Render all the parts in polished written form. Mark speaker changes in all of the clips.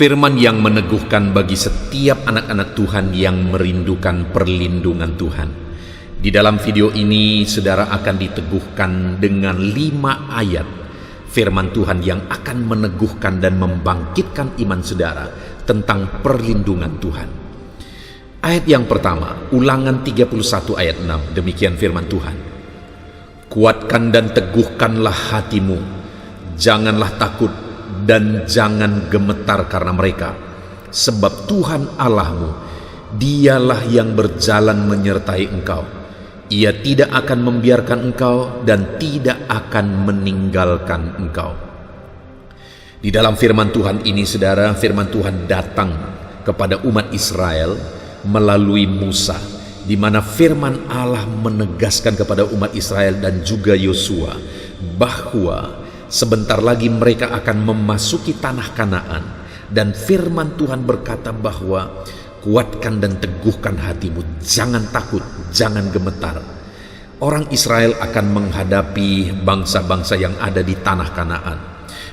Speaker 1: Firman yang meneguhkan bagi setiap anak-anak Tuhan yang merindukan perlindungan Tuhan. Di dalam video ini, saudara akan diteguhkan dengan 5 ayat firman Tuhan yang akan meneguhkan dan membangkitkan iman saudara tentang perlindungan Tuhan. Ayat yang pertama, Ulangan 31 ayat 6, demikian firman Tuhan. Kuatkan dan teguhkanlah hatimu, janganlah takut dan jangan gemetar karena mereka, sebab Tuhan Allahmu, dialah yang berjalan menyertai engkau. Ia tidak akan membiarkan engkau dan tidak akan meninggalkan engkau. Di dalam firman Tuhan ini, saudara, firman Tuhan datang kepada umat Israel melalui Musa, di mana firman Allah menegaskan kepada umat Israel dan juga Yosua bahwa sebentar lagi mereka akan memasuki tanah Kanaan, dan firman Tuhan berkata bahwa kuatkan dan teguhkan hatimu, jangan takut, jangan gemetar. Orang Israel akan menghadapi bangsa-bangsa yang ada di tanah Kanaan.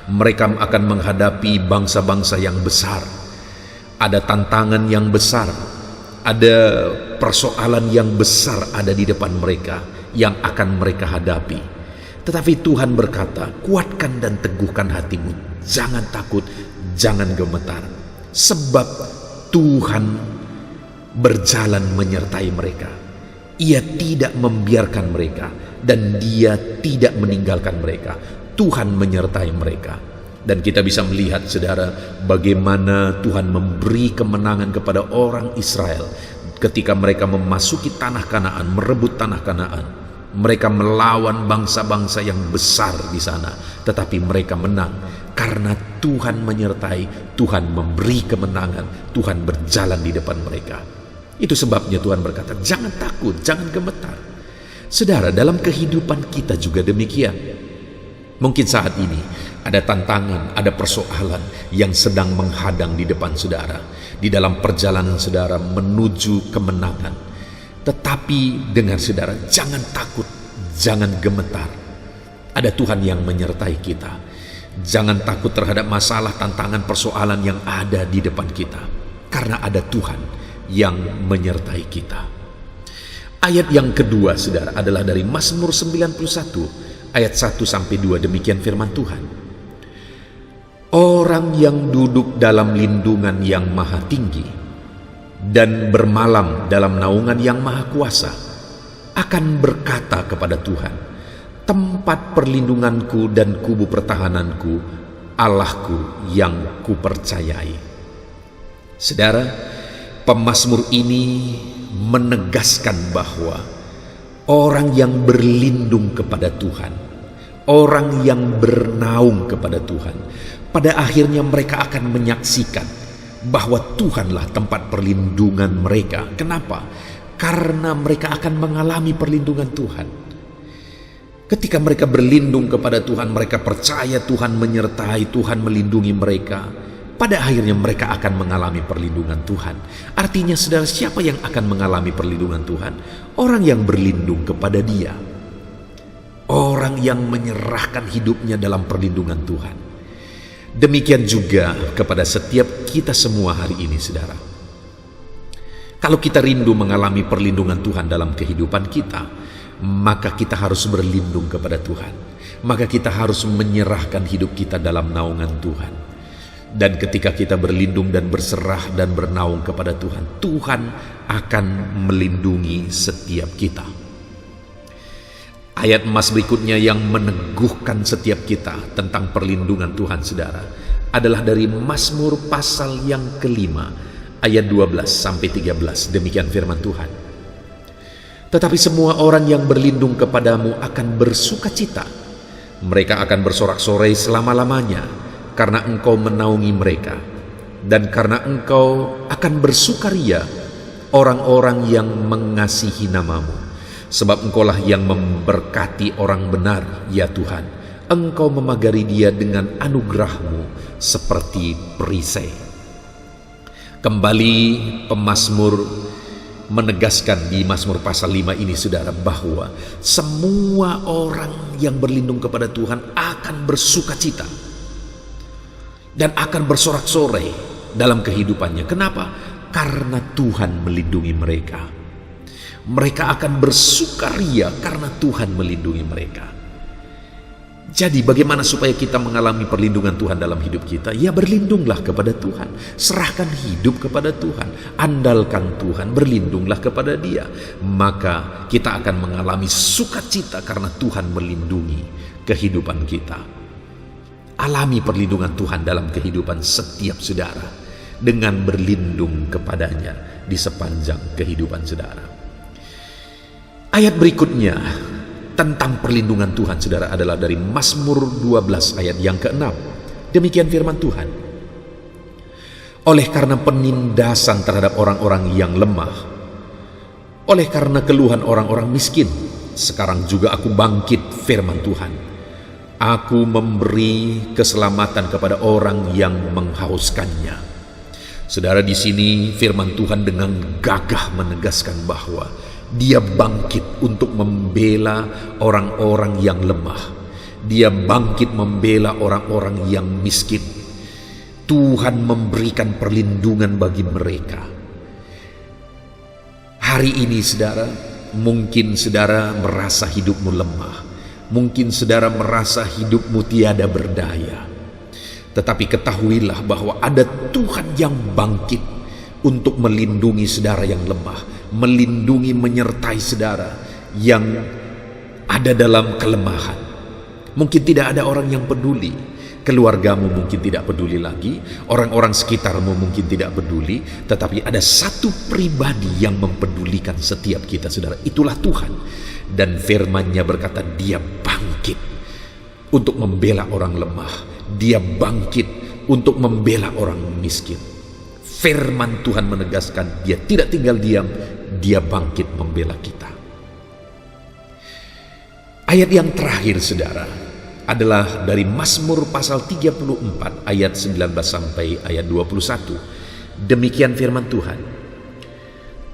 Speaker 1: Mereka akan menghadapi bangsa-bangsa yang besar. Ada tantangan yang besar, ada persoalan yang besar ada di depan mereka yang akan mereka hadapi. Tetapi Tuhan berkata, kuatkan dan teguhkan hatimu, jangan takut, jangan gemetar, sebab Tuhan berjalan menyertai mereka. Ia tidak membiarkan mereka dan Dia tidak meninggalkan mereka. Tuhan menyertai mereka. Dan kita bisa melihat, saudara, bagaimana Tuhan memberi kemenangan kepada orang Israel ketika mereka memasuki tanah Kanaan, merebut tanah Kanaan. Mereka melawan bangsa-bangsa yang besar di sana, tetapi mereka menang karena Tuhan menyertai, Tuhan memberi kemenangan, Tuhan berjalan di depan mereka. Itu sebabnya Tuhan berkata, jangan takut, jangan gemetar. Saudara, dalam kehidupan kita juga demikian. Mungkin saat ini ada tantangan, ada persoalan yang sedang menghadang di depan saudara, di dalam perjalanan saudara menuju kemenangan. Tetapi dengar saudara, jangan takut, jangan gemetar. Ada Tuhan yang menyertai kita. Jangan takut terhadap masalah, tantangan, persoalan yang ada di depan kita, karena ada Tuhan yang menyertai kita. Ayat yang kedua, saudara, adalah dari Mazmur 91 ayat 1-2, demikian firman Tuhan. Orang yang duduk dalam lindungan yang maha tinggi dan bermalam dalam naungan yang maha kuasa akan berkata kepada Tuhan, tempat perlindunganku dan kubu pertahananku, Allahku yang kupercayai. Saudara, pemazmur ini menegaskan bahwa orang yang berlindung kepada Tuhan, orang yang bernaung kepada Tuhan, pada akhirnya mereka akan menyaksikan bahwa Tuhanlah tempat perlindungan mereka. Kenapa? Karena mereka akan mengalami perlindungan Tuhan. Ketika mereka berlindung kepada Tuhan, mereka percaya Tuhan menyertai, Tuhan melindungi mereka. Pada akhirnya mereka akan mengalami perlindungan Tuhan. Artinya, saudara, siapa yang akan mengalami perlindungan Tuhan? Orang yang berlindung kepada Dia. Orang yang menyerahkan hidupnya dalam perlindungan Tuhan. Demikian juga kepada setiap kita semua hari ini, saudara. Kalau kita rindu mengalami perlindungan Tuhan dalam kehidupan kita, maka kita harus berlindung kepada Tuhan. Maka kita harus menyerahkan hidup kita dalam naungan Tuhan. Dan ketika kita berlindung dan berserah dan bernaung kepada Tuhan, Tuhan akan melindungi setiap kita. Ayat emas berikutnya yang meneguhkan setiap kita tentang perlindungan Tuhan, saudara, adalah dari Mazmur pasal yang kelima, ayat 12-13, demikian firman Tuhan. Tetapi semua orang yang berlindung kepadamu akan bersukacita. Mereka akan bersorak-sorai selama-lamanya, karena engkau menaungi mereka. Dan karena engkau akan bersukaria orang-orang yang mengasihi namamu. Sebab engkaulah yang memberkati orang benar, ya Tuhan. Engkau memagari dia dengan anugerahmu seperti perisai. Kembali pemazmur menegaskan di Mazmur pasal 5 ini, saudara, bahwa semua orang yang berlindung kepada Tuhan akan bersukacita dan akan bersorak-sorai dalam kehidupannya. Kenapa? Karena Tuhan melindungi mereka. Mereka akan bersukaria karena Tuhan melindungi mereka. Jadi bagaimana supaya kita mengalami perlindungan Tuhan dalam hidup kita? Ya, berlindunglah kepada Tuhan. Serahkan hidup kepada Tuhan. Andalkan Tuhan, berlindunglah kepada Dia. Maka kita akan mengalami sukacita karena Tuhan melindungi kehidupan kita. Alami perlindungan Tuhan dalam kehidupan setiap saudara dengan berlindung kepadanya di sepanjang kehidupan saudara. Ayat berikutnya tentang perlindungan Tuhan, saudara, adalah dari Mazmur 12 ayat yang ke-6. Demikian firman Tuhan. Oleh karena penindasan terhadap orang-orang yang lemah, oleh karena keluhan orang-orang miskin, sekarang juga aku bangkit, firman Tuhan. Aku memberi keselamatan kepada orang yang menghauskannya. Saudara, di sini firman Tuhan dengan gagah menegaskan bahwa Dia bangkit untuk membela orang-orang yang lemah. Dia bangkit membela orang-orang yang miskin. Tuhan memberikan perlindungan bagi mereka. Hari ini saudara, mungkin saudara merasa hidupmu lemah. Mungkin saudara merasa hidupmu tiada berdaya. Tetapi ketahuilah bahwa ada Tuhan yang bangkit untuk melindungi saudara yang lemah, melindungi, menyertai saudara yang ada dalam kelemahan. Mungkin tidak ada orang yang peduli, keluargamu mungkin tidak peduli lagi, orang-orang sekitarmu mungkin tidak peduli, tetapi ada satu pribadi yang mempedulikan setiap kita, saudara. Itulah Tuhan. Dan firman-Nya berkata, Dia bangkit untuk membela orang lemah. Dia bangkit untuk membela orang miskin. Firman Tuhan menegaskan Dia tidak tinggal diam, Dia bangkit membela kita. Ayat yang terakhir saudara adalah dari Mazmur pasal 34 ayat 19 sampai ayat 21. Demikian firman Tuhan.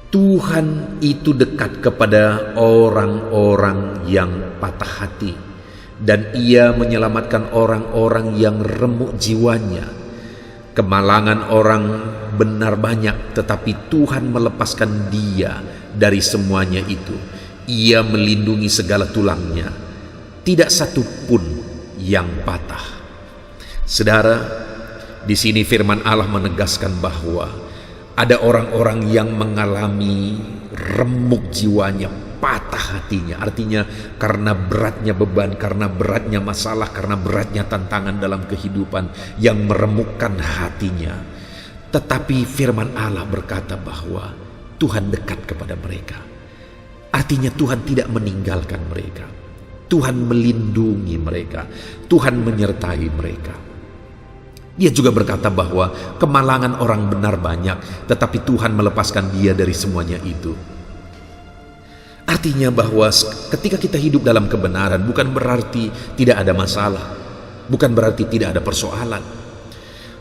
Speaker 1: Tuhan itu dekat kepada orang-orang yang patah hati, dan Ia menyelamatkan orang-orang yang remuk jiwanya. Kemalangan orang benar banyak, tetapi Tuhan melepaskan dia dari semuanya itu. Ia melindungi segala tulangnya, tidak satu pun yang patah. Saudara, di sini firman Allah menegaskan bahwa ada orang-orang yang mengalami remuk jiwanya, patah hatinya. Artinya karena beratnya beban, karena beratnya masalah, karena beratnya tantangan dalam kehidupan yang meremukkan hatinya. Tetapi firman Allah berkata bahwa Tuhan dekat kepada mereka. Artinya Tuhan tidak meninggalkan mereka. Tuhan melindungi mereka. Tuhan menyertai mereka. Dia juga berkata bahwa kemalangan orang benar banyak, tetapi Tuhan melepaskan dia dari semuanya itu. Artinya bahwa ketika kita hidup dalam kebenaran bukan berarti tidak ada masalah, bukan berarti tidak ada persoalan.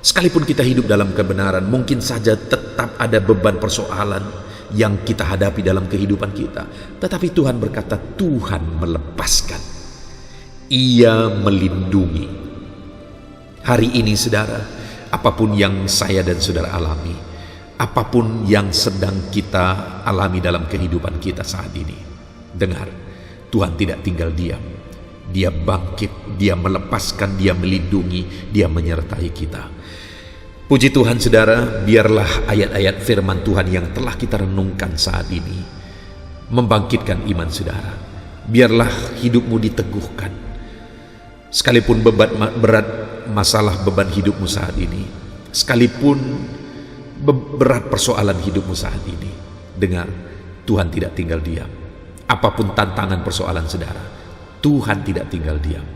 Speaker 1: Sekalipun kita hidup dalam kebenaran, mungkin saja tetap ada beban persoalan yang kita hadapi dalam kehidupan kita. Tetapi Tuhan berkata, Tuhan melepaskan. Ia melindungi. Hari ini saudara, apapun yang saya dan saudara alami, apapun yang sedang kita alami dalam kehidupan kita saat ini, dengar, Tuhan tidak tinggal diam. Dia bangkit, Dia melepaskan, Dia melindungi, Dia menyertai kita. Puji Tuhan saudara, biarlah ayat-ayat firman Tuhan yang telah kita renungkan saat ini membangkitkan iman saudara. Biarlah hidupmu diteguhkan. Sekalipun beban berat masalah beban hidupmu saat ini, sekalipun berat persoalan hidupmu saat ini, dengar, Tuhan tidak tinggal diam. Apapun tantangan persoalan saudara, Tuhan tidak tinggal diam.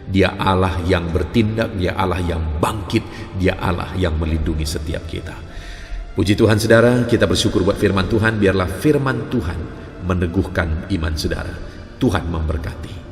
Speaker 1: Dia Allah yang bertindak, Dia Allah yang bangkit, Dia Allah yang melindungi setiap kita. Puji Tuhan saudara, kita bersyukur buat firman Tuhan. Biarlah firman Tuhan meneguhkan iman saudara. Tuhan memberkati.